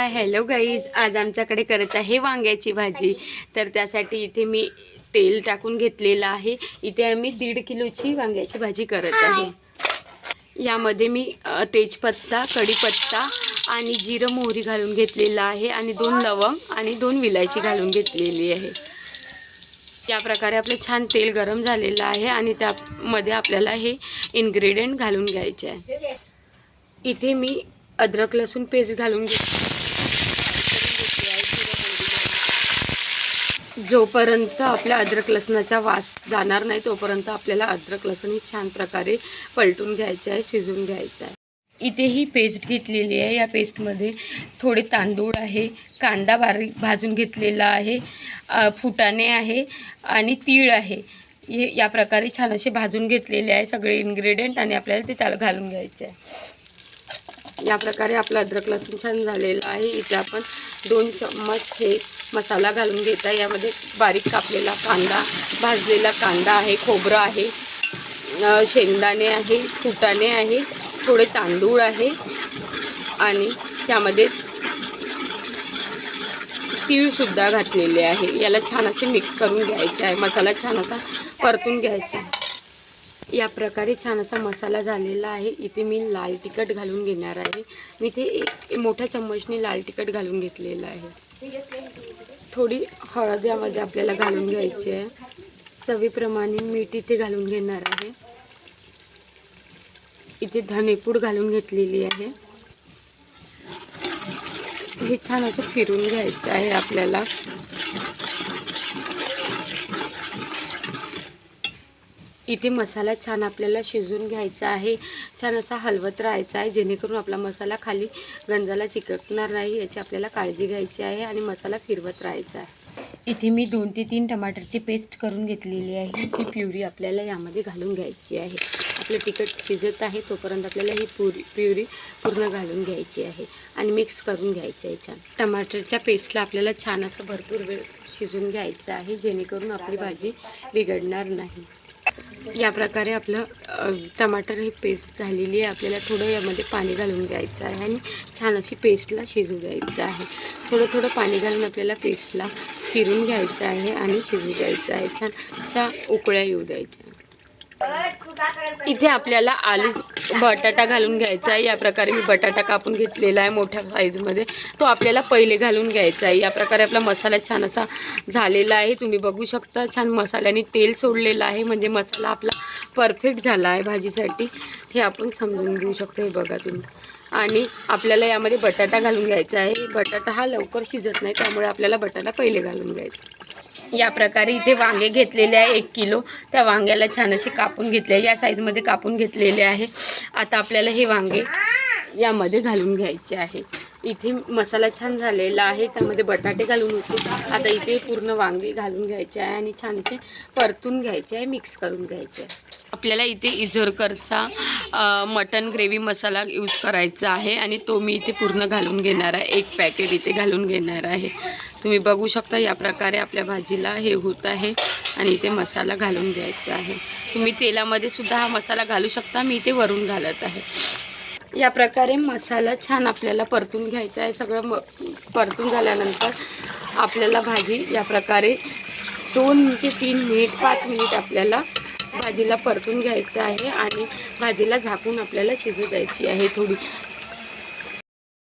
Hi hello guys, आज आमच्याकडे करत आहे वांग्याची भाजी। तर त्यासाठी इथे मी तेल टाकून घेतलेलं आहे। इथे आम्ही 1.5 किलोची वांग्याची भाजी करत आहे। यामध्ये मी तेजपत्ता, कढीपत्ता आणि जिरं मोहरी घालून घेतलेला आहे आणि 2 लवंग आणि 2 विलायची घालून घेतलेली आहे। या प्रकारे आपले छान तेल गरम झालेलं आहे आणि त्यामध्ये आपल्याला हे इन्ग्रेडियंट घालून घ्यायचे आहे। इथे मी अद्रक लसूण पेस्ट घालून जोपर्यंत आपल्या अद्रक लसणाचा वास जाणार नाही तोपर्यंत आपल्याला अद्रक लसूण ही छान प्रकारे पलटून घ्यायचं आहे, शिजवून घ्यायचं आहे। इथे ही पेस्ट घेतलेली आहे। या पेस्टमध्ये थोडे तांदूळ आहे, कांदा बारीक भाजून घेतलेला आहे, फुटाणे आहे आणि तीळ आहे। हे या प्रकारे छान असे भाजून घेतलेले आहे सगळे इन्ग्रेडियंट आणि आपल्याला ते त्याला घालून घ्यायचे आहे। या प्रकारे आपला अद्रक लसूण छान झालेला आहे। इथे आपण 2 चम्मच हे मसाला घालून घेत आहे। यामध्ये बारीक कापलेला कांदा, भाजलेला कांदा आहे, खोबरं आहे, शेंगदाणे आहे, फुटाणे आहे, थोडे तांदूळ आहे आणि त्यामध्ये तीळसुद्धा घातलेले आहे। याला छान असे मिक्स करून घ्यायचे आहे। मसाला छान असा परतून घ्यायचा आहे। या प्रकारे छान असा मसाला झालेला आहे। इथे मी लाल तिखट घालून घेणार आहे। मी इथे 1 मोठ्या चम्मचनी लाल तिखट घालून घेतलेलं आहे। थोडी हळद यामध्ये आपल्याला घालून घ्यायची आहे। चवीप्रमाणे मीठ इथे घालून घेणार आहे। इथे धनेपूड घालून घेतलेली आहे। हे छान असं फिरून घ्यायचं आहे आपल्याला। इथे मसाला छान आपल्याला शिजवून घ्यायचा आहे, छान असा हलवत राहायचा आहे जेणेकरून आपला मसाला खाली गंजाला चिकटणार नाही याची आपल्याला काळजी घ्यायची आहे आणि मसाला फिरवत राहायचा आहे। इथे मी 2 ते 3 टमाटरची पेस्ट करून घेतलेली आहे। ही प्युरी आपल्याला यामध्ये घालून घ्यायची आहे। आपलं तिखट शिजत आहे तोपर्यंत आपल्याला ही प्युरी पूर्ण घालून घ्यायची आहे आणि मिक्स करून घ्यायची आहे छान। टमाटरच्या पेस्टला आपल्याला छान असं भरपूर वेळ शिजवून घ्यायचं आहे जेणेकरून आपली भाजी बिघडणार नाही। या प्रकारे आपलं टमाटर ही पेस्ट झालेली आहे। आपल्याला थोडं यामध्ये पाणी घालून घ्यायचं आहे आणि छान अशी पेस्टला शिजू द्यायचं आहे। थोडं पाणी घालून आपल्याला पेस्टला फिरून घ्यायचं आहे आणि शिजू द्यायचं आहे। छान अशा उकळ्या येऊ द्यायच्या। इथे आपल्याला बटाटा घालून घ्यायचा आहे। या प्रकारे मी बटाटा कापून घेतलेला आहे मोठ्या साईजमध्ये, तो आपल्याला पहिले घालून घ्यायचा आहे। या प्रकारे आपला मसाला छान असा झालेला आहे। तुम्ही बघू शकता छान मसाल्याने तेल सोडलेलं आहे, म्हणजे मसाला आपला परफेक्ट झाला आहे भाजीसाठी, हे आपण समजून घेऊ शकतो। हे बघा तुम्ही। आणि आपल्याला यामध्ये बटाटा घालून घ्यायचा आहे। बटाटा हा लवकर शिजत नाही त्यामुळे आपल्याला बटाटा पहिले घालून घ्यायचा। या प्रकारे इथे वांगे घेतलेले आहे 1 किलो। त्या वांग्याला छान असे कापून घेतले, या साईजमध्ये कापून घेतलेले आहे। आता आपल्याला हे वांगे यामध्ये घालून घ्यायचे आहे। इथे मसाला छान झालेला आहे, त्यामध्ये बटाटे घालून होते। आता इथे पूर्ण वांगे घालून घ्यायचे आहे आणि छान असे परतून घ्यायचे आहे, मिक्स करून घ्यायचे आहे। आपल्याला इथे इझोरकरचा मटन ग्रेव्ही मसाला यूज करायचा आहे आणि तो मी इथे पूर्ण घालून घेणार आहे। 1 पॅकेट इथे घालून घेणार आहे। तुम्ही बघू शकता या प्रकारे आपल्या भाजीला हे होत आहे आणि इथे मसाला घालून घ्यायचा आहे। तुम्ही तेलामध्ये सुद्धा हा मसाला घालू शकता, मी इथे वरून घालत आहे। या प्रकारे मसाला छान आपल्याला परतून घ्यायचा आहे। सगळं परतून झाल्यानंतर आपल्याला भाजी या प्रकारे 2 ते 3 मिनिट 5 मिनिट आपल्याला भाजीला परतून घ्यायचं आहे आणि भाजीला झाकून आपल्याला शिजू द्यायची आहे थोडी।